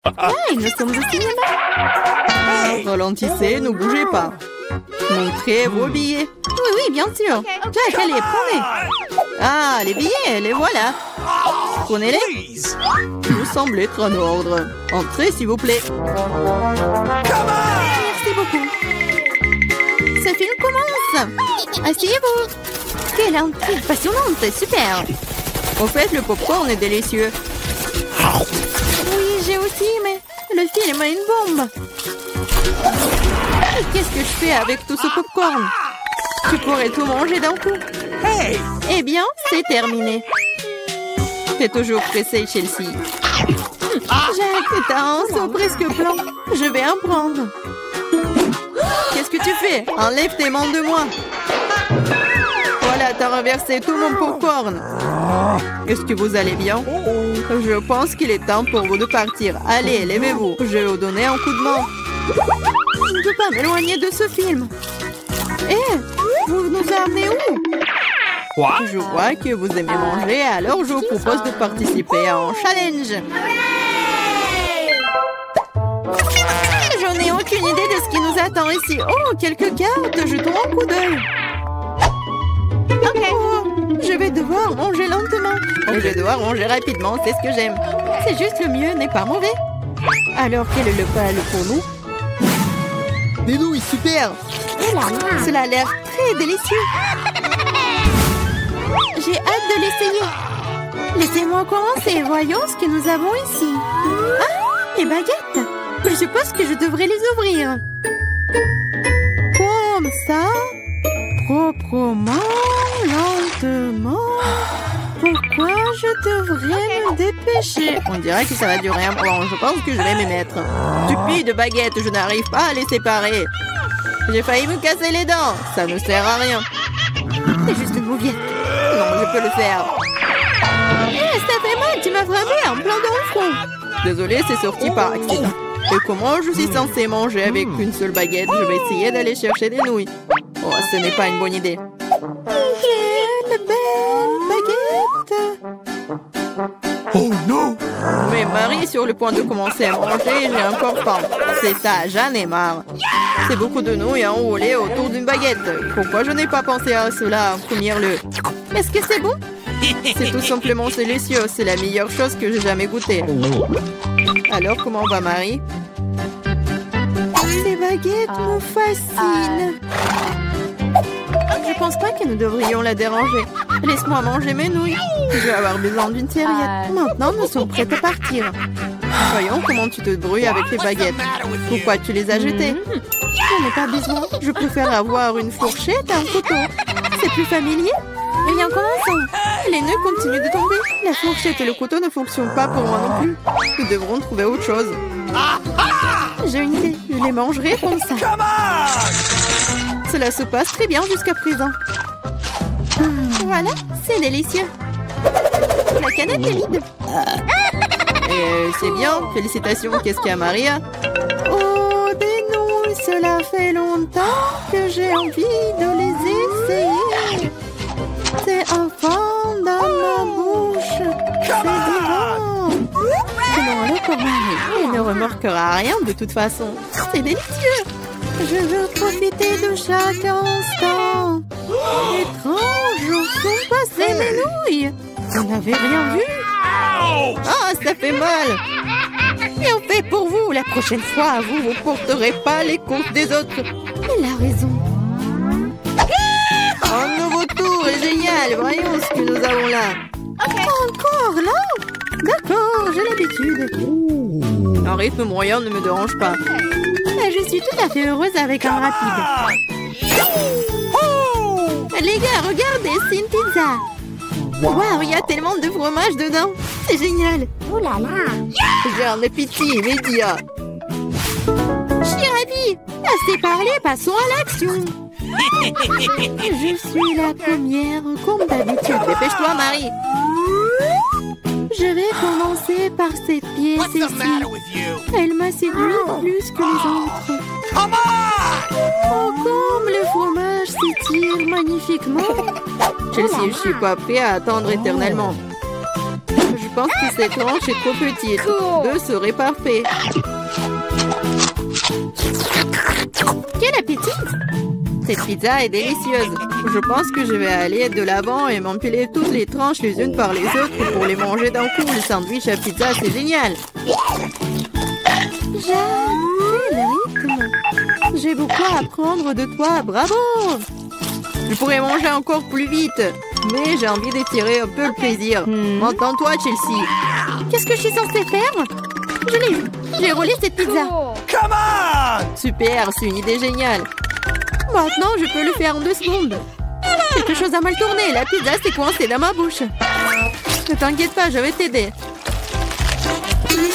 nous sommes au cinéma. Ralentissez, ne bougez pas. Montrez vos billets. Oui, oui, bien sûr. Jack, allez, prenez. Ah, les billets, les voilà. Prenez-les. Vous semblez être en ordre. Entrez, s'il vous plaît. Merci beaucoup. Ce film commence. Asseyez-vous. Quelle intrigue passionnante, c'est super. Au fait, le popcorn est délicieux. Oui, j'ai aussi, mais le film a une bombe. Qu'est-ce que je fais avec tout ce popcorn? Tu pourrais tout manger d'un coup. Eh bien, c'est terminé. T'es toujours pressé, Chelsea. Jack, t'as un seau presque blanc. Je vais en prendre. Qu'est-ce que tu fais? Enlève tes mains de moi. Voilà, t'as renversé tout mon popcorn. Est-ce que vous allez bien? Je pense qu'il est temps pour vous de partir. Allez, levez-vous. Je vais vous donner un coup de main. Je ne peux pas m'éloigner de ce film. Vous nous amenez où? Je vois que vous aimez manger, alors je vous propose de participer à un challenge. J'en ai aucune idée de ce qui nous attend ici. Oh, quelques cartes, jetons un coup d'œil. Oh, je vais devoir manger lentement. Je vais devoir manger rapidement, c'est ce que j'aime. C'est juste le mieux, n'est pas mauvais. Alors, quel est le plat pour nous? Des nouilles, super. Cela a l'air très délicieux. J'ai hâte de l'essayer. Laissez-moi commencer. Voyons ce que nous avons ici. Ah, les baguettes. Je suppose que je devrais les ouvrir. Comme ça. Proprement, lentement. Pourquoi je devrais me dépêcher? On dirait que ça va durer un moment. Je pense que je vais m'y mettre. Stupide baguette, je n'arrive pas à les séparer. J'ai failli me casser les dents. Ça ne sert à rien. C'est juste une mouillette. Non, je peux le faire. Ça fait mal, tu m'as frappé en plein dans le front. Désolée, c'est sorti par accident. Et comment je suis censée manger avec une seule baguette? Je vais essayer d'aller chercher des nouilles. Oh, ce n'est pas une bonne idée. Quelle belle baguette! Oh non! Mais Marie est sur le point de commencer à manger et j'ai encore faim. C'est ça, j'en ai marre. C'est beaucoup de nouilles à enrouler autour d'une baguette. Pourquoi je n'ai pas pensé à cela en premier lieu? Est-ce que c'est bon? C'est tout simplement délicieux. C'est la meilleure chose que j'ai jamais goûtée. Alors, comment va Marie? Ces baguettes me fascinent. Je pense pas que nous devrions la déranger. Laisse-moi manger mes nouilles. Je vais avoir besoin d'une serviette. Maintenant, nous sommes prêts à partir. Voyons comment tu te débrouilles avec les baguettes. Pourquoi tu les as jetées? J'en ai pas besoin. Je préfère avoir une fourchette et un couteau. C'est plus familier. Eh bien, commençons. Les nœuds continuent de tomber. La fourchette et le couteau ne fonctionnent pas pour moi non plus. Nous devrons trouver autre chose. J'ai une idée. Je les mangerai comme ça. Cela se passe très bien jusqu'à présent. Voilà, c'est délicieux. La canette est vide. C'est bien. Félicitations. Qu'est-ce qu'il y a, Maria? Oh, des nouilles. Cela fait longtemps que j'ai envie de les essayer. C'est enfin dans ma bouche. C'est divin. Prenons le commande. Il ne remarquera rien de toute façon. C'est délicieux. Je veux profiter de chaque instant. Étrange, où sont passées mes nouilles? Vous n'avez rien vu? Ah, ça fait mal. Et on fait pour vous. La prochaine fois, vous porterez pas les courses des autres. Il a raison. Un nouveau tour est génial. Voyons ce que nous avons là. Encore là? D'accord, j'ai l'habitude. Un rythme moyen ne me dérange pas. Je suis tout à fait heureuse avec un rapide. Les gars, regardez, c'est une pizza. Waouh, il y a tellement de fromage dedans. C'est génial. Oh là là. J'ai un appétit immédiat. Je suis ravie. Assez parlé, passons à l'action. Je suis la première, comme d'habitude. Dépêche-toi, Marie. Je vais commencer par cette pièce ici. Elle m'a séduit plus que les autres. Oh, comme le fromage s'étire magnifiquement. Chelsea, je suis pas prêt à attendre éternellement. Je pense que cette tranche est trop petite. 2 serait parfait. Quel appétit! Cette pizza est délicieuse. Je pense que je vais aller de l'avant et m'empiler toutes les tranches les unes par les autres pour les manger d'un coup. Le sandwich à pizza, c'est génial. J'adore le rythme. J'ai beaucoup à apprendre de toi. Bravo! Je pourrais manger encore plus vite, mais j'ai envie d'étirer un peu le plaisir. Entends-toi, Chelsea. Qu'est-ce que je suis censée faire? Je l'ai eu. J'ai roulé cette pizza. Come on! Super, c'est une idée géniale. Maintenant, je peux le faire en 2 secondes. Quelque chose a mal tourné. La pizza s'est coincée dans ma bouche. Ne t'inquiète pas, je vais t'aider.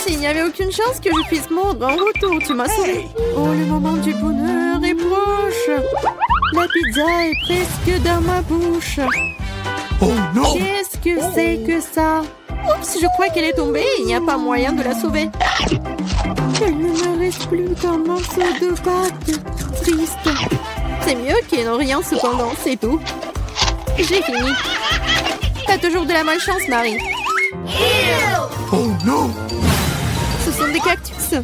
S'il n'y avait aucune chance que je puisse mordre en retour, tu m'as sauvé. Oh, le moment du bonheur est proche. La pizza est presque dans ma bouche. Oh non! Qu'est-ce que c'est que ça? Oups, je crois qu'elle est tombée. Il n'y a pas moyen de la sauver. Il ne me reste plus qu'un morceau de pâte. Triste. C'est mieux qu'il n'en rien cependant, c'est tout. J'ai fini. T'as toujours de la malchance, Marie. Oh non! Ce sont des cactus.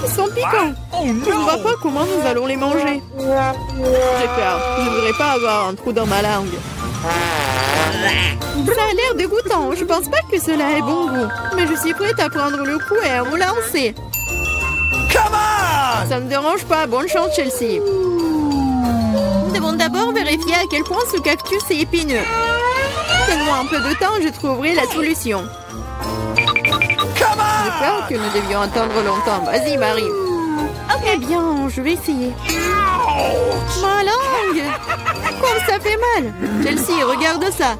Ils sont piquants. Oh Je ne vois pas comment nous allons les manger. J'ai peur. Je ne voudrais pas avoir un trou dans ma langue. Ça a l'air dégoûtant. Je pense pas que cela ait bon goût. Mais je suis prête à prendre le coup et à me lancer. Come on! Ça ne me dérange pas. Bonne chance, Chelsea. Nous devons d'abord vérifier à quel point ce cactus est épineux. Donne-moi un peu de temps, je trouverai la solution. J'ai peur que nous devions attendre longtemps. Vas-y, Marie. Eh bien, je vais essayer. Ma langue! Comme ça fait mal! Chelsea, regarde ça!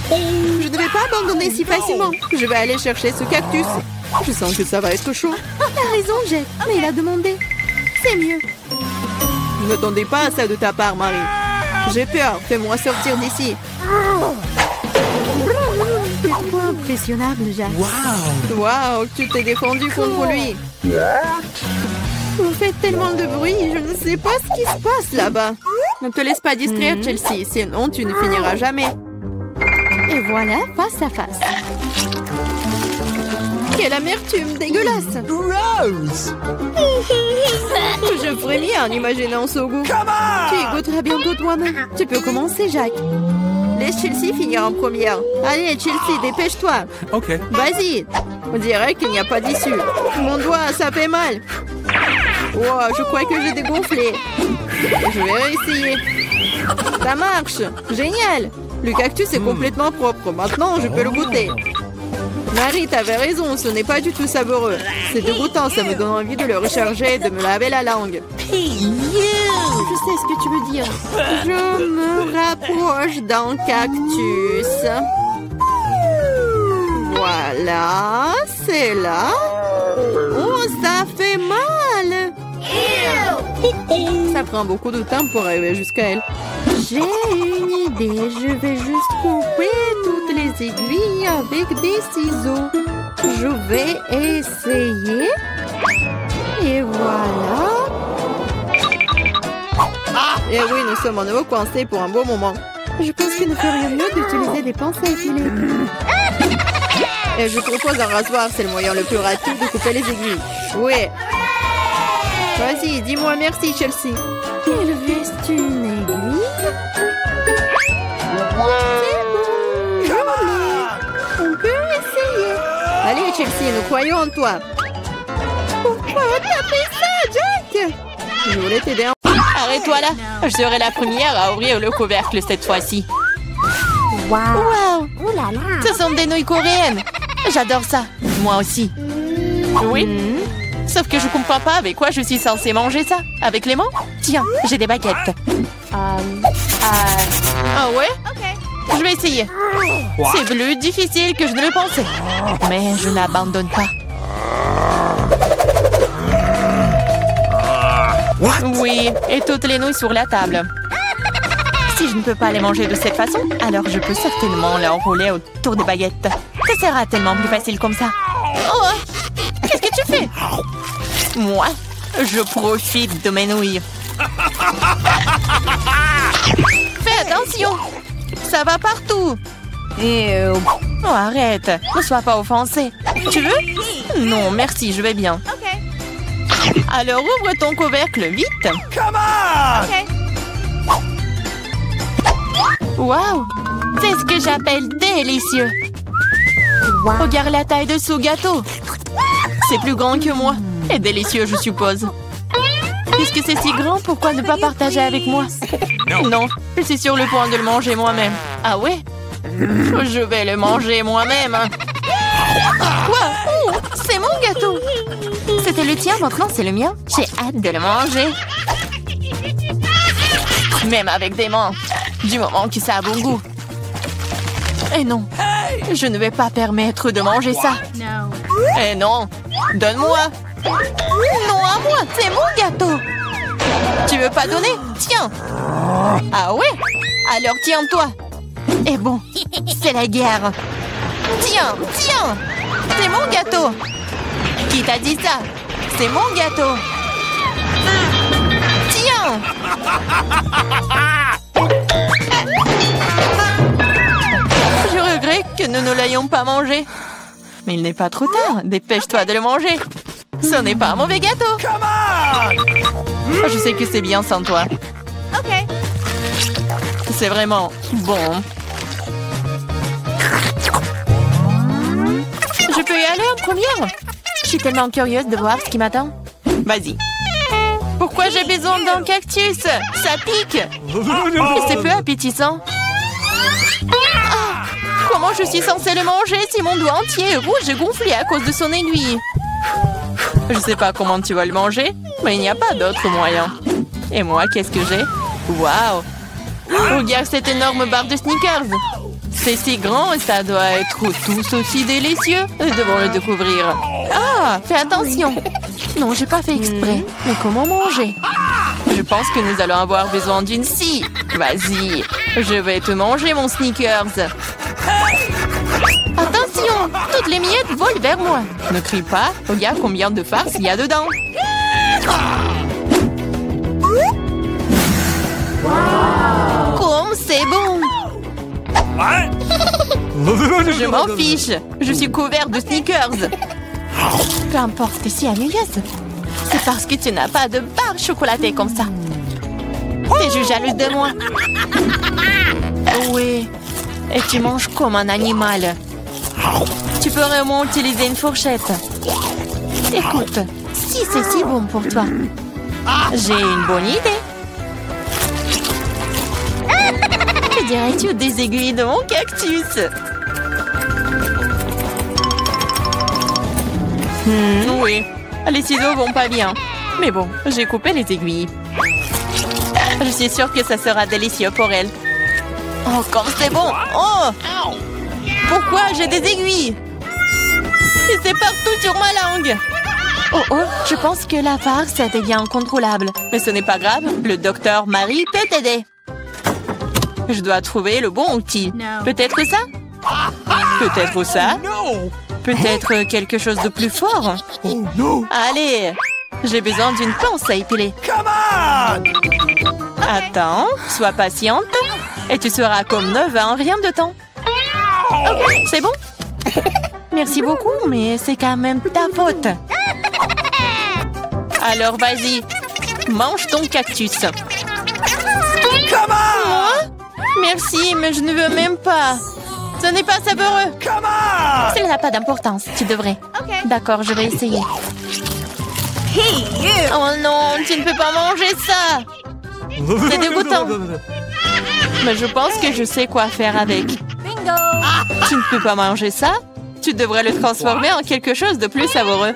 Je ne vais pas abandonner si facilement. Je vais aller chercher ce cactus. Je sens que ça va être chaud. T'as raison, Jack, mais il a demandé. C'est mieux. Je n'attendais pas à ça de ta part, Marie. J'ai peur. Fais-moi sortir d'ici. C'est trop impressionnable, Jack. Waouh, tu t'es défendu contre lui. Vous faites tellement de bruit, je ne sais pas ce qui se passe là-bas. Ne te laisse pas distraire, Chelsea, sinon tu ne finiras jamais. Et voilà, face à face. Quelle amertume dégueulasse. Gross! Je frémis en imaginant ce goût. Tu y goûteras bientôt toi-même. Tu peux commencer, Jack. Laisse Chelsea finir en première. Allez, Chelsea, dépêche-toi. Ok. Vas-y. On dirait qu'il n'y a pas d'issue. Mon doigt, ça fait mal. Wow, je crois que j'ai dégonflé. Je vais réessayer. Ça marche. Génial. Le cactus est complètement propre. Maintenant, je peux le goûter. Marie, t'avais raison. Ce n'est pas du tout savoureux. C'est dégoûtant. Ça me donne envie de le recharger et de me laver la langue. Je sais ce que tu veux dire. Je me rapproche d'un cactus. Voilà, c'est là. Oh, ça fait mal. Ça prend beaucoup de temps pour arriver jusqu'à elle. J'ai une idée. Je vais juste couper toutes les aiguilles avec des ciseaux. Je vais essayer. Et voilà. Et oui, nous sommes à nouveau coincés pour un beau moment. Je pense qu'il ne ferait mieux d'utiliser des pinces à épiler. Et je propose un rasoir, c'est le moyen le plus rapide de couper les aiguilles. Oui. Vas-y, dis-moi merci, Chelsea. Il reste une aiguille. C'est bon, on peut essayer. Allez, Chelsea, nous croyons en toi. Pourquoi t'as fait ça, Jack? Je voulais t'aider. Arrête-toi là. Je serai la première à ouvrir le couvercle cette fois-ci. Wow. Ce sont des nouilles coréennes. J'adore ça. Moi aussi. Oui. Sauf que je comprends pas avec quoi je suis censée manger ça. Avec les mains? Tiens, j'ai des baguettes. Ah ouais? Je vais essayer. C'est plus difficile que je ne le pensais. Mais je n'abandonne pas. Oui, et toutes les nouilles sur la table. Si je ne peux pas les manger de cette façon, alors je peux certainement les enrouler autour des baguettes. Ça sera tellement plus facile comme ça. Oh, qu'est-ce que tu fais? Moi, je profite de mes nouilles. Fais attention, ça va partout. Oh, arrête, ne sois pas offensé. Tu veux? Non, merci, je vais bien. Alors ouvre ton couvercle vite. Come on! Waouh, c'est ce que j'appelle délicieux. Regarde la taille de ce gâteau. C'est plus grand que moi. Et délicieux, je suppose. Puisque c'est si grand, pourquoi ne pas partager avec moi? Non, je suis sur le point de le manger moi-même. Ah ouais? Je vais le manger moi-même. Quoi? Oh, c'est mon gâteau. C'était le tien, maintenant c'est le mien. J'ai hâte de le manger. Même avec des mains. Du moment que ça a bon goût. Et non, je ne vais pas permettre de manger ça. Eh non, donne-moi. Non, à moi, c'est mon gâteau. Tu veux pas donner? Tiens. Ah ouais? Alors tiens-toi. Et bon, c'est la guerre. Tiens, tiens. C'est mon gâteau. Qui t'a dit ça? C'est mon gâteau. Tiens. Je regrette que nous ne l'ayons pas mangé. Mais il n'est pas trop tard. Dépêche-toi de le manger. Ce n'est pas un mauvais gâteau. Come on! Je sais que c'est bien sans toi. OK. C'est vraiment bon. Je peux y aller en première? Je suis tellement curieuse de voir ce qui m'attend. Vas-y. Pourquoi j'ai besoin d'un cactus? Ça pique. Et c'est peu appétissant. Ah, comment je suis censée le manger si mon doigt entier est rouge et gonflé à cause de son aiguille? Je sais pas comment tu vas le manger, mais il n'y a pas d'autre moyen. Et moi, qu'est-ce que j'ai? Waouh! Regarde cette énorme barre de Snickers. C'est si grand et ça doit être tous aussi délicieux. Nous devons le découvrir. Ah, fais attention. Non, j'ai pas fait exprès. Mais comment manger? Je pense que nous allons avoir besoin d'une scie. Vas-y, je vais te manger mon Snickers. Attention, toutes les miettes volent vers moi. Ne crie pas, regarde combien de farce il y a dedans. Comme c'est bon. Je m'en fiche. Je suis couvert de Snickers. Peu importe, t'es si ennuyeuse. C'est parce que tu n'as pas de barre chocolatée comme ça. T'es juste jalouse de moi. Oui. Et tu manges comme un animal. Tu peux vraiment utiliser une fourchette. Écoute, si c'est si bon pour toi, j'ai une bonne idée. Que dirais-tu des aiguilles de mon cactus? Oui, les ciseaux vont pas bien. Mais bon, j'ai coupé les aiguilles. Je suis sûre que ça sera délicieux pour elle. Oh, comme c'est bon! Oh! Pourquoi j'ai des aiguilles? Et c'est partout sur ma langue! Oh oh, je pense que la farce devient incontrôlable. Mais ce n'est pas grave, le docteur Marie peut t'aider. Je dois trouver le bon outil. Peut-être ça? Peut-être ça? Peut-être quelque chose de plus fort? Oh no! Allez! J'ai besoin d'une pince à épiler. Come on! Attends, sois patiente. Et tu seras comme neuve en rien de temps. Ok, c'est bon? Merci beaucoup, mais c'est quand même ta faute. Alors vas-y, mange ton cactus. Come on! Moi? Merci, mais je ne veux même pas. Ce n'est pas savoureux. Come on! Cela n'a pas d'importance, tu devrais. D'accord, je vais essayer. Oh non, tu ne peux pas manger ça. C'est dégoûtant. Mais je pense que je sais quoi faire avec. Tu ne peux pas manger ça? Tu devrais le transformer en quelque chose de plus savoureux.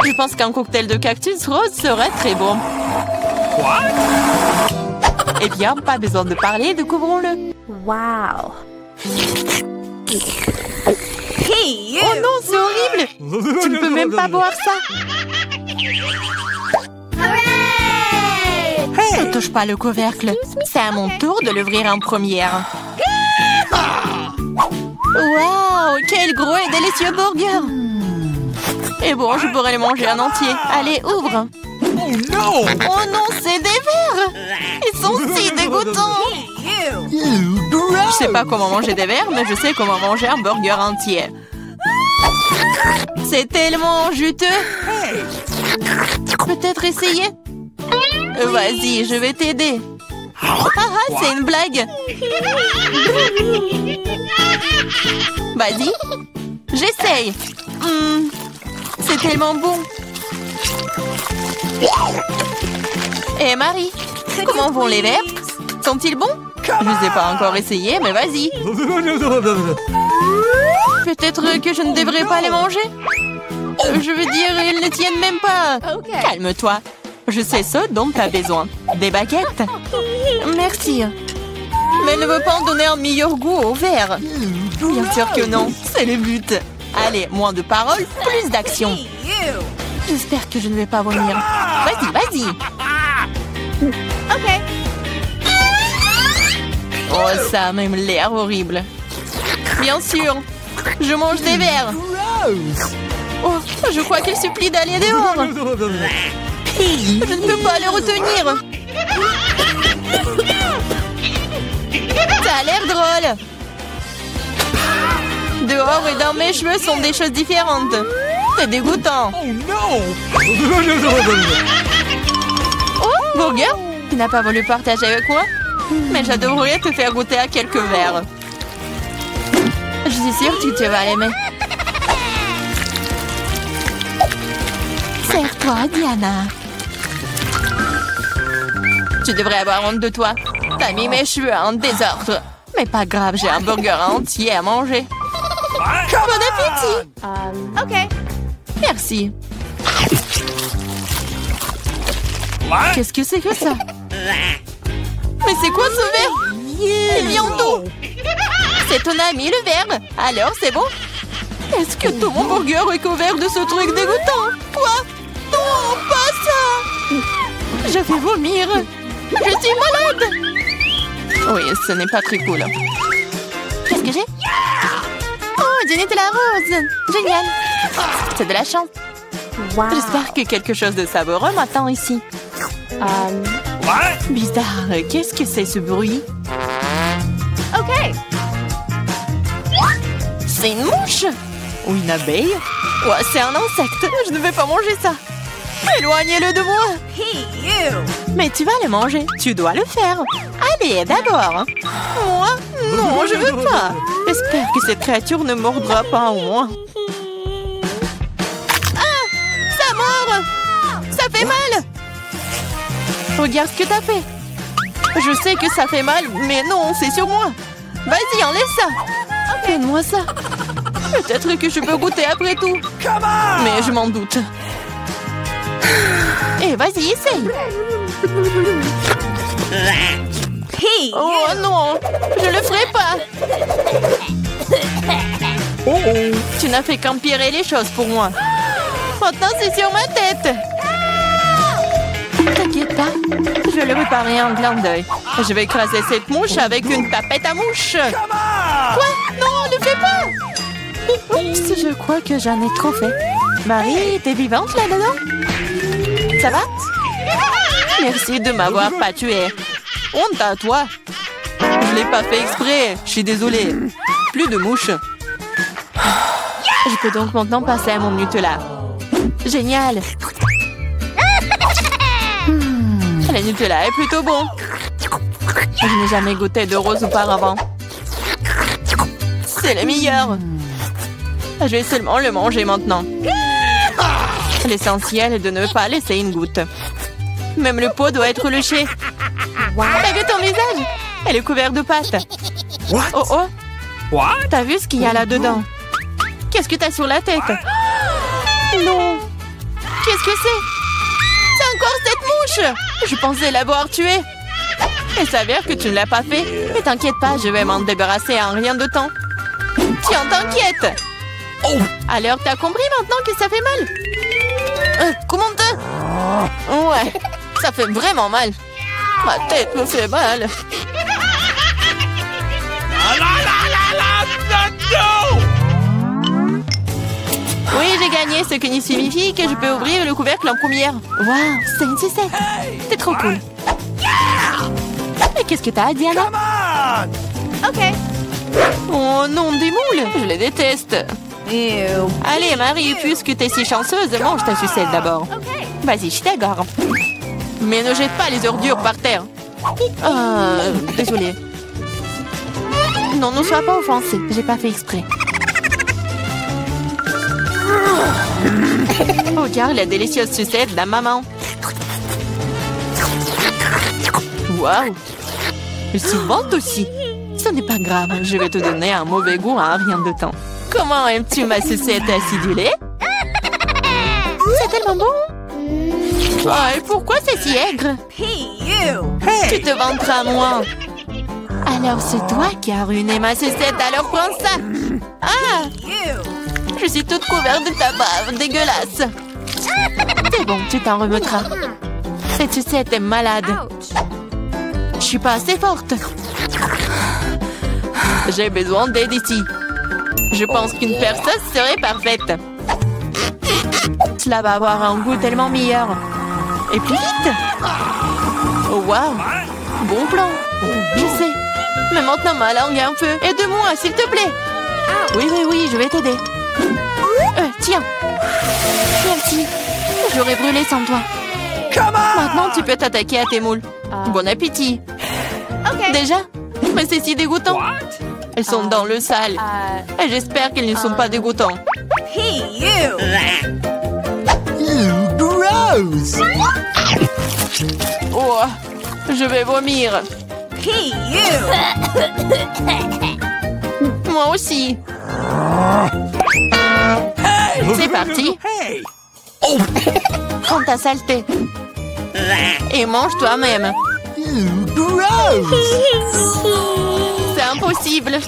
Je pense qu'un cocktail de cactus rose serait très bon. Eh bien, pas besoin de parler, découvrons-le. Wow. Oh non, c'est horrible! Tu ne peux même pas boire ça! Ne touche pas le couvercle. C'est à mon tour de l'ouvrir en première. Waouh! Quel gros et délicieux burger! Et bon, je pourrais le manger en entier. Allez, ouvre! Oh no! Oh non, c'est des vers! Ils sont si dégoûtants! Je sais pas comment manger des vers, mais je sais comment manger un burger entier. C'est tellement juteux! Peut-être essayer? Vas-y, je vais t'aider. C'est une blague! Vas-y, j'essaye! C'est tellement bon! Et Marie, comment vont les verres? Sont-ils bons? Je ne les ai pas encore essayés, mais vas-y! Peut-être que je ne devrais pas les manger? Je veux dire, ils ne tiennent même pas! Calme-toi! Je sais ce dont tu as besoin. Des baguettes? Merci. Mais elle ne veut pas en donner un meilleur goût au verre. Bien sûr que non, c'est le but. Allez, moins de paroles, plus d'action. J'espère que je ne vais pas vomir. Vas-y, vas-y. Ok. Oh, ça a même l'air horrible. Bien sûr, je mange des verres. Oh, je crois qu'il supplie d'aller dehors. Je ne peux pas le retenir. Ça a l'air drôle. Dehors et dans mes cheveux sont des choses différentes. C'est dégoûtant. Oh non! Oh, Burger, tu n'as pas voulu partager avec moi? Mais j'adorerais te faire goûter à quelques verres. Je suis sûre que tu vas l'aimer. Serre-toi, Diana. Tu devrais avoir honte de toi. T'as mis mes cheveux en désordre. Mais pas grave, j'ai un burger entier à manger. Bon appétit! Ok. Merci. Qu'est-ce que c'est que ça? Mais c'est quoi ce verre? Il vient d'où? C'est ton ami le verre. Alors c'est bon? Est-ce que tout mon burger est couvert de ce truc dégoûtant? Quoi? Non, pas ça! Je vais vomir. Je suis malade. Oui, ce n'est pas très cool. Qu'est-ce que j'ai? Oh, du Nutella rose. Génial. C'est de la chance. J'espère que quelque chose de savoureux m'attend ici. Bizarre. Qu'est-ce que c'est ce bruit? Ok. C'est une mouche? Ou une abeille? Ouais, c'est un insecte. Je ne vais pas manger ça. Éloignez-le de moi. Mais tu vas le manger. Tu dois le faire. Allez, d'abord. Moi? Non, je veux pas. J'espère que cette créature ne mordra pas au moins. Ah! Ça mord! Ça fait mal! Regarde ce que t'as fait. Je sais que ça fait mal, mais non, c'est sur moi. Vas-y, enlève ça. Donne-moi ça. Peut-être que je peux goûter après tout. Mais je m'en doute. Et vas-y, essaye. Oh non, je le ferai pas. Tu n'as fait qu'empirer les choses pour moi. Maintenant, c'est sur ma tête. T'inquiète pas, je vais le réparer en clin d'œil. Je vais écraser cette mouche avec une tapette à mouche. Quoi? Non, ne fais pas. Oups, je crois que j'en ai trop fait. Marie, t'es vivante là-dedans? Ça va? Merci de m'avoir pas tué. Honte à toi. Je l'ai pas fait exprès. Je suis désolée. Plus de mouches. Je peux donc maintenant passer à mon Nutella. Génial. Le Nutella est plutôt bon. Je n'ai jamais goûté de rose auparavant. C'est le meilleur. Je vais seulement le manger maintenant. L'essentiel est de ne pas laisser une goutte. Même le pot doit être léché. T'as vu ton visage? Elle est couverte de pâte. Oh oh. T'as vu ce qu'il y a là-dedans? Qu'est-ce que t'as sur la tête? Non. Qu'est-ce que c'est? C'est encore cette mouche! Je pensais l'avoir tuée. Il s'avère que tu ne l'as pas fait. Mais t'inquiète pas, je vais m'en débarrasser en rien de temps. Tiens, t'inquiète. Alors t'as compris maintenant que ça fait mal? Comment t'as? Ouais, ça fait vraiment mal. Ma tête me fait mal. Oui, j'ai J'ai gagné, ce qui signifie que je peux ouvrir le couvercle en première. Waouh, c'est une sucette. C'est trop cool. Mais qu'est-ce que t'as, Diana? Come on! OK. Oh non, des moules. Je les déteste. Ew. Allez, Marie, puisque t'es si chanceuse, mange ta sucette d'abord. Vas-y, je suis d'accord. Mais ne jette pas les ordures par terre. Désolée. Non, ne sois pas offensée. J'ai pas fait exprès. Oh, regarde la délicieuse sucette de la maman. Waouh! Elle se vante aussi. Ce n'est pas grave, je vais te donner un mauvais goût en rien de temps. Comment aimes-tu ma sucette acidulée? C'est tellement bon! Oh, et pourquoi c'est si aigre? Tu te vanteras, moi! Alors c'est toi qui as ruiné ma sucette, alors prends ça! Ah! Je suis toute couverte de ta bave, dégueulasse! C'est bon, tu t'en remettras. Cette sucette est malade. Je suis pas assez forte. J'ai besoin d'aide ici. Je pense qu'une perceuse serait parfaite. Cela va avoir un goût tellement meilleur. Et plus vite. Oh, waouh. Bon plan. Je sais. Mais maintenant ma langue est un peu. Aide-moi, s'il te plaît. Oui, je vais t'aider. Tiens. Merci. J'aurais brûlé sans toi. Maintenant, tu peux t'attaquer à tes moules. Bon appétit. Déjà? Mais c'est si dégoûtant. Elles sont dans le sale. Et j'espère qu'elles ne sont pas dégoûtants. Gross! Oh, je vais vomir. Moi aussi. C'est parti. Hey! Prends ta saleté. Et mange toi-même. Gross! C'est impossible.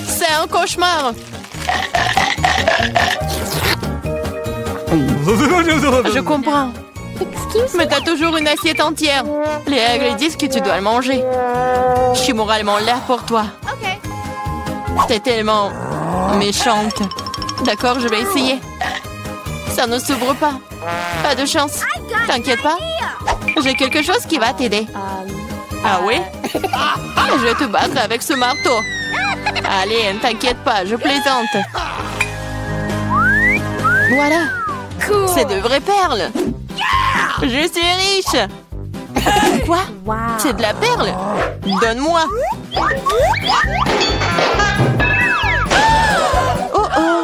C'est un cauchemar. Je comprends. Mais t'as toujours une assiette entière. Les règles disent que tu dois le manger. Je suis moralement là pour toi. T'es tellement méchante. D'accord, je vais essayer. Ça ne s'ouvre pas. Pas de chance. T'inquiète pas. J'ai quelque chose qui va t'aider. Ah oui? Je vais te battre avec ce marteau. Allez, ne t'inquiète pas, je plaisante. Voilà. C'est de vraies perles. Je suis riche. Quoi? C'est de la perle? Donne-moi. Oh oh.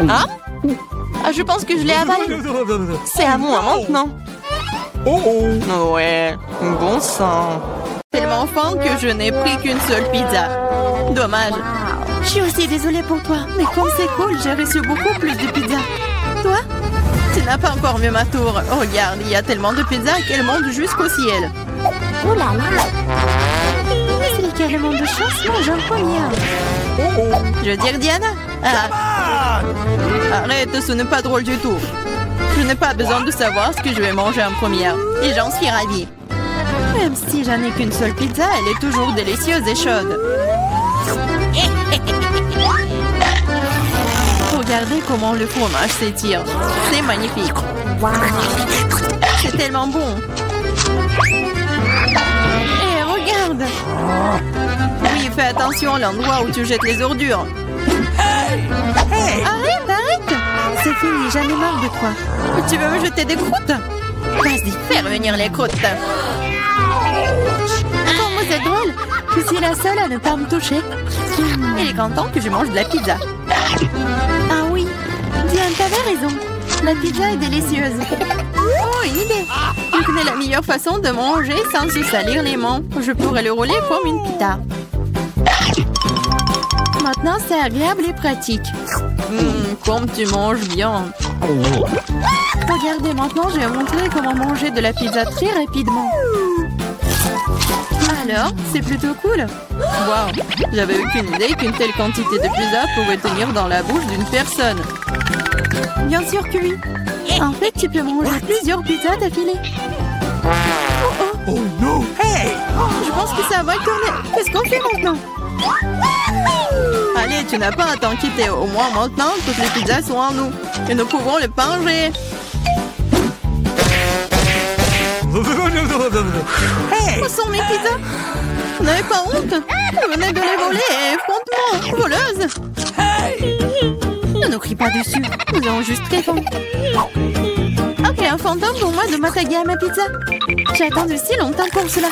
Hein? Ah, je pense que je l'ai avalé. C'est à moi maintenant. Ouais, bon sang. Tellement faim que je n'ai pris qu'une seule pizza. Dommage. Je suis aussi désolée pour toi, mais comme c'est cool, j'ai reçu beaucoup plus de pizza. Toi? Tu n'as pas encore vu ma tour. Oh, regarde, il y a tellement de pizzas qu'elle monte jusqu'au ciel. Oh là là! C'est carrément de chance, moi j'en première. Je veux dire Diana? Ah. Arrête, ce n'est pas drôle du tout. Je n'ai pas besoin de savoir ce que je vais manger en première. Et j'en suis ravie. Même si j'en ai qu'une seule pizza, elle est toujours délicieuse et chaude. Regardez comment le fromage s'étire. C'est magnifique. C'est tellement bon. Et regarde. Oui, fais attention à l'endroit où tu jettes les ordures. Arrête. C'est fini, j'en ai marre de toi. Tu veux me jeter des croûtes? Vas-y, fais revenir les croûtes. Comment c'est drôle. Je suis la seule à ne pas me toucher. Il est content que je mange de la pizza. Ah oui, Diane, t'avais raison. La pizza est délicieuse. Oh, une idée. Je connais la meilleure façon de manger sans se salir les mains. Je pourrais le rouler comme une pita. Maintenant, c'est agréable et pratique. Comme tu manges bien. Regardez, maintenant, je vais montrer comment manger de la pizza très rapidement. Alors, c'est plutôt cool. Waouh, j'avais aucune idée qu'une telle quantité de pizza pouvait tenir dans la bouche d'une personne. Bien sûr que oui. En fait, tu peux manger plusieurs pizzas d'affilée. Oh non! Hey! Je pense que ça va tourner. Qu'est-ce qu'on fait maintenant? Allez, tu Tu n'as pas à t'inquiéter. Au moins maintenant, toutes les pizzas sont en nous. Et nous pouvons les manger. Hey! Où sont mes pizzas? Vous n'avez pas honte? Vous venez de les voler et frontement, voleuse. Ne nous crie pas dessus. Nous avons juste très faim. Ok, un fantôme pour moi de m'attaquer à ma pizza. J'ai attendu si longtemps pour cela.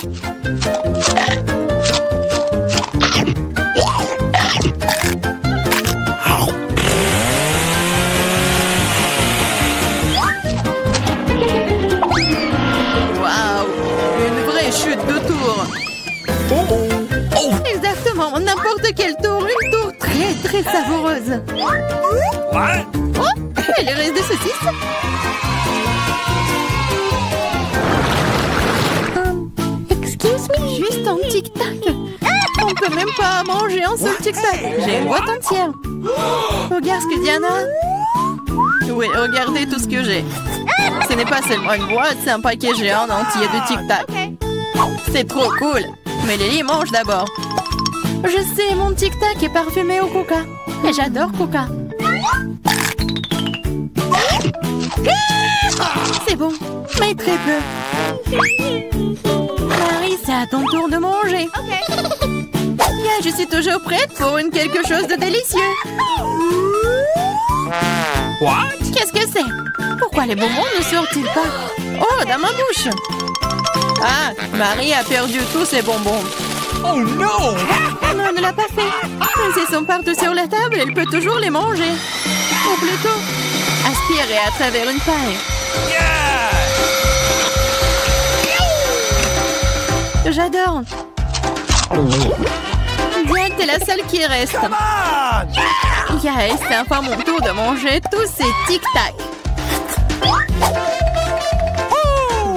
Waouh! Une vraie chute de tour. Exactement, n'importe quel tour. Une tour très savoureuse. What? Oh, elle reste des saucisses. Excuse me, juste un tic-tac. On peut même pas manger un seul tic-tac. J'ai une boîte entière. Regarde ce que Diana a. Oui, regardez tout ce que j'ai. Ce n'est pas seulement une boîte, c'est un paquet géant entier de tic-tac. C'est trop cool. Mais Lily mange d'abord. Je sais, mon tic-tac est parfumé au coca. Et j'adore coca. C'est bon, mais très peu. Marie, c'est à ton tour de manger. Yeah, je suis toujours prête pour quelque chose de délicieux. What? Qu'est-ce que c'est? Pourquoi les bonbons ne sortent-ils pas? Oh, dans ma bouche. Ah, Marie a perdu tous ses bonbons. Oh non! Non, elle ne l'a pas fait. Elles sont partout sur la table, elle peut toujours les manger. Ou plutôt, aspirer à travers une paille. Yeah! J'adore. Bien, t'es la seule qui reste. Come on! Yeah, c'est enfin mon tour de manger tous ces tic-tac.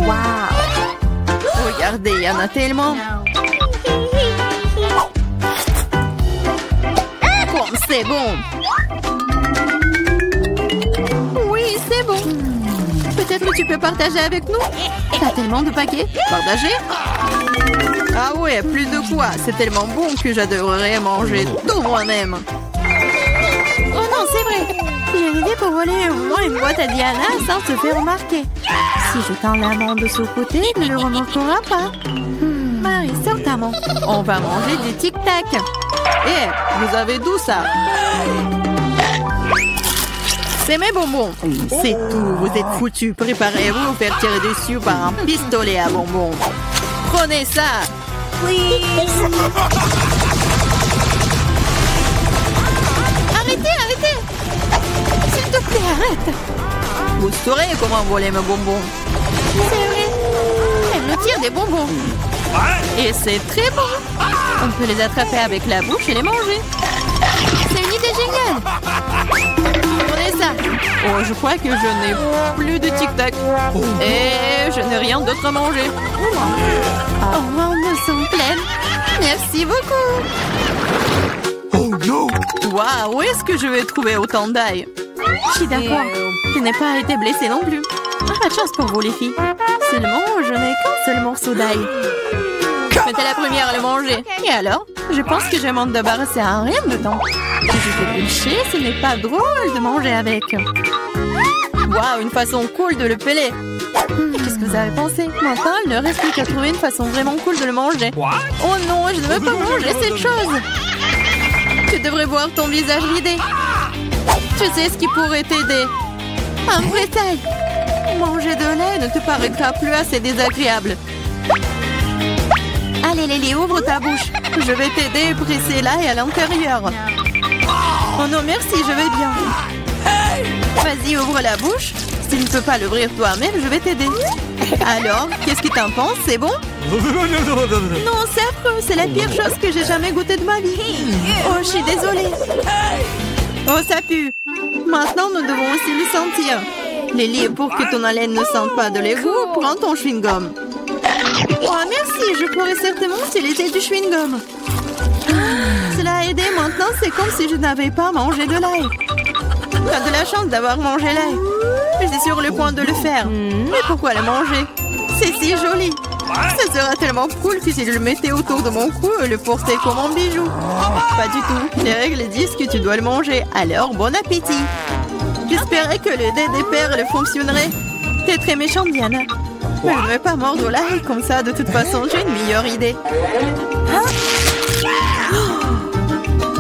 Wow. Regardez, il y en a tellement. Comme c'est bon. Oui, c'est bon. Peut-être que tu peux partager avec nous? T'as tellement de paquets. Partager? Ah ouais, plus de quoi. C'est tellement bon que j'adorerais manger tout moi-même. Oh non, c'est vrai. J'ai une idée pour voler au moins une boîte à Diana sans se faire remarquer. Si je tends la main de ce côté, il ne le remarquera pas. Marie, sors ta main. On va manger des tic-tac. Eh, vous avez d'où ça? C'est mes bonbons. C'est tout, vous êtes foutus. Préparez-vous à vous faire tirer dessus par un pistolet à bonbons. Prenez ça. Please. Arrêtez. S'il te plaît, arrête. Vous saurez comment voler mes bonbons. C'est vrai. Elle me tire des bonbons. Et c'est très bon. On peut les attraper avec la bouche et les manger. C'est une idée géniale. Prenez ça. Oh, je crois que je n'ai plus de tic-tac. Et je n'ai rien d'autre à manger. Oh, nous sommes pleines. Merci beaucoup. Oh non! Waouh, où est-ce que je vais trouver autant d'ail? Je suis d'accord. Je n'ai pas été blessée non plus. Pas de chance pour vous, les filles. Seulement, je n'ai qu'un seul morceau d'ail. Mais t'es la première à le manger. Et alors? Je pense que je vais m'en débarrasser en rien de temps. Si je fais pêcher, ce n'est pas drôle de manger avec. Waouh, une façon cool de le peler. Qu'est-ce que vous avez pensé? Maintenant, il ne reste plus qu'à trouver une façon vraiment cool de le manger. What? Oh non, je ne veux pas manger cette chose. Tu devrais voir ton visage ridé. Tu sais ce qui pourrait t'aider. Un vrai taille. Manger de lait ne te paraîtra plus assez désagréable. Allez, Lily, ouvre ta bouche. Je vais t'aider à presser l'ail à l'intérieur. Oh non, merci, je vais bien. Vas-y, ouvre la bouche. Si tu ne peux pas l'ouvrir toi-même, je vais t'aider. Alors, qu'est-ce que t'en penses? C'est bon? Non, c'est affreux. C'est la pire chose que j'ai jamais goûté de ma vie. Oh, je suis désolée. Oh, ça pue. Maintenant, nous devons aussi le sentir. Lily, pour que ton haleine ne sente pas de l'égout, prends ton chewing-gum. Oh, merci. Je pourrais certainement utiliser du chewing-gum. Cela a aidé. Maintenant, c'est comme si je n'avais pas mangé de l'ail. T'as de la chance d'avoir mangé l'ail. Je suis sur le point de le faire. Mais pourquoi le manger? C'est si joli. Ça sera tellement cool que si je le mettais autour de mon cou et le portais comme un bijou. Pas du tout. Les règles disent que tu dois le manger. Alors, bon appétit. J'espérais que le dé des perles fonctionnerait. T'es très méchante, Diana. Mais je ne vais pas mordre l'ail comme ça. De toute façon, j'ai une meilleure idée.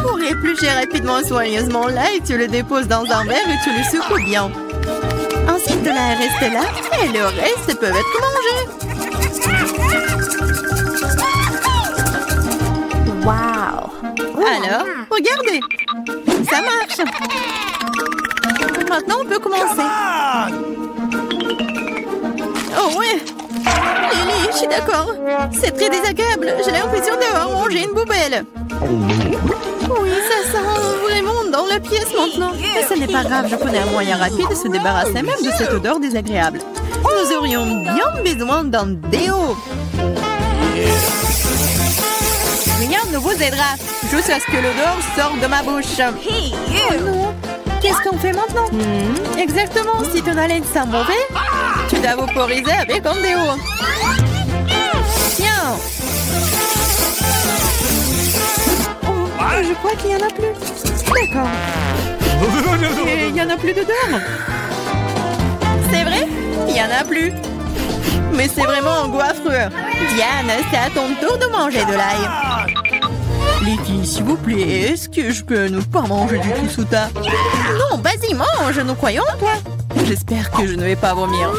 Pour éplucher rapidement et soigneusement l'ail, tu le déposes dans un verre et tu le secoues bien. Ensuite, de l'ail reste là et le reste peut être mangé. Wow! Alors, regardez. Ça marche. Maintenant, on peut commencer. Oh ouais. Lily, je suis d'accord. C'est très désagréable. J'ai l'impression d'avoir mangé une poubelle. Oui, ça sent vraiment dans la pièce maintenant. Mais ce n'est pas grave, je connais un moyen rapide de se débarrasser même de cette odeur désagréable. Nous aurions bien besoin d'un déo. Rien ne vous aidera. Juste à ce que l'odeur sorte de ma bouche. Oh non. Qu'est-ce qu'on fait maintenant? Exactement. Si ton haleine sent mauvais, tu dois vaporiser avec un déo. Tiens. Oh, je crois qu'il n'y en a plus. D'accord. Et il n'y en a plus d'odeur. C'est vrai? Il n'y en a plus. Mais c'est vraiment un goût affreux. Diane, c'est à ton tour de manger de l'ail. Les filles, s'il vous plaît, est-ce que je peux ne pas manger du tout sous ta... Non, vas-y, mange, nous croyons en toi. J'espère que je ne vais pas vomir.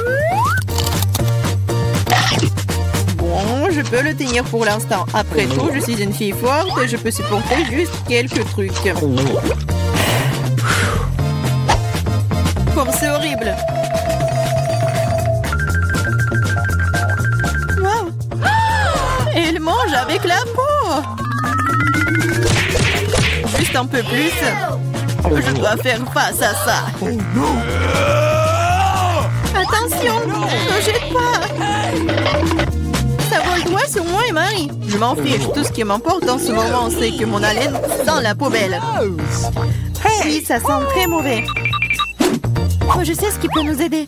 Bon, je peux le tenir pour l'instant. Après tout, je suis une fille forte et je peux supporter juste quelques trucs. Comme c'est horrible. Wow. Elle mange avec la peau. Juste un peu plus. Je dois faire face à ça. Oh non! Attention, ne jette pas. Ça vole doigt sur moi et Marie. Je m'en fiche. Tout ce qui m'importe en ce moment, c'est que mon haleine sent la poubelle. Oui, ça sent très mauvais. Oh, je sais ce qui peut nous aider.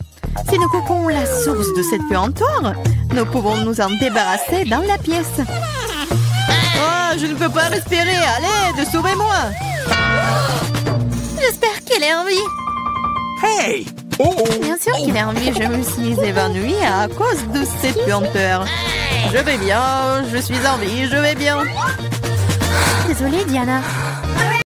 Si nous coupons la source de cette puanteur, nous pouvons nous en débarrasser dans la pièce. Oh, je ne peux pas respirer. Allez, sauvez-moi. J'espère qu'elle est en vie. Hey! Oh! Bien sûr qu'il est en vie. Je me suis évanouie à cause de cette puanteur. Je vais bien. Je suis en vie. Je vais bien. Désolée, Diana.